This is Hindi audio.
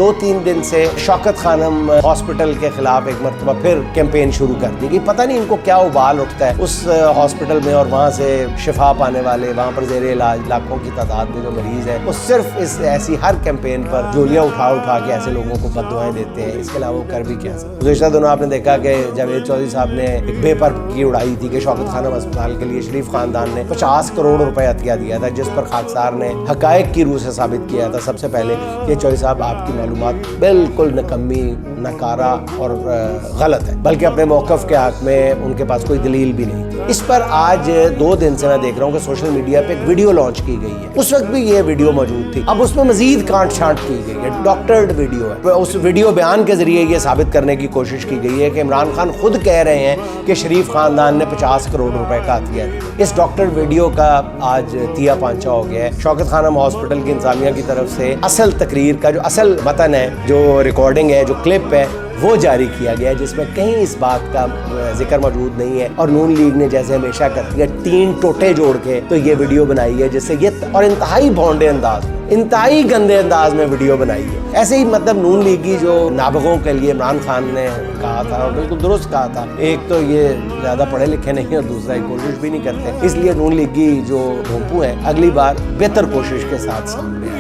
2-3 दिन से शौकत खानम हॉस्पिटल के खिलाफ एक मरतबा फिर कैंपेन शुरू कर दी कि पता नहीं इनको क्या उबाल उठता है उस हॉस्पिटल में, और वहाँ से शिफा पाने वाले, वहाँ पर ज़ेरे इलाज लाखों की तादाद में जो मरीज है, वो सिर्फ इस ऐसी हर कैंपेन पर जोलियाँ उठा के ऐसे लोगों को बद्दुआएं देते हैं। इसके अलावा वो कर भी क्या सकते। गुज़िश्ता दिनों आपने देखा कि जावेद चौधरी साहब ने एक बेपर की उड़ाई थी कि शौकत खानम अस्पताल के लिए शरीफ खानदान ने 50 करोड़ रुपए अतिया दिया था, जिस पर खाकसार ने हकायक की रूह से साबित किया था सबसे पहले कि चौधरी साहब आपकी मालूमात बिल्कुल निकम्मी, नकारा और गलत है, बल्कि अपने मौक़िफ़ के हक़ में उनके पास कोई दलील भी नहीं थी। इस पर आज 2 दिन से मैं देख रहा हूँ कि सोशल मीडिया पे एक वीडियो लॉन्च की गई है। उस वक्त भी ये वीडियो मौजूद थी, अब उसमें मजीद कांट छांट की गई है, डॉक्टर्ड वीडियो है। उस वीडियो बयान के जरिए ये साबित करने की कोशिश की गई है कि इमरान खान खुद कह रहे हैं कि शरीफ खानदान ने 50 करोड़ रुपए का अतिया दिया। इस डॉक्टर्ड वीडियो का आज तिया पांचा हो गया है। शौकत खानम हॉस्पिटल की इंतजामिया की तरफ से असल तकरीर का जो असल मतन है, जो रिकॉर्डिंग है, जो क्लिप है, वो जारी किया गया है, जिसमें कहीं इस बात का जिक्र मौजूद नहीं है। और नून लीग ने जैसे हमेशा करती है 3 टोटे जोड़ के तो ये वीडियो बनाई है, जिससे ये और इंतहाई भौंडे अंदाज, इंतहाई गंदे अंदाज में वीडियो बनाई है। ऐसे ही मतलब नून लीगी जो नाबगों के लिए इमरान खान ने कहा था और बिल्कुल दुरुस्त कहा था, एक तो ये ज़्यादा पढ़े लिखे नहीं और दूसरा ये कोशिश भी नहीं करते, इसलिए नून लीगी जो भोंपू हैं अगली बार बेहतर कोशिश के साथ सामने आए।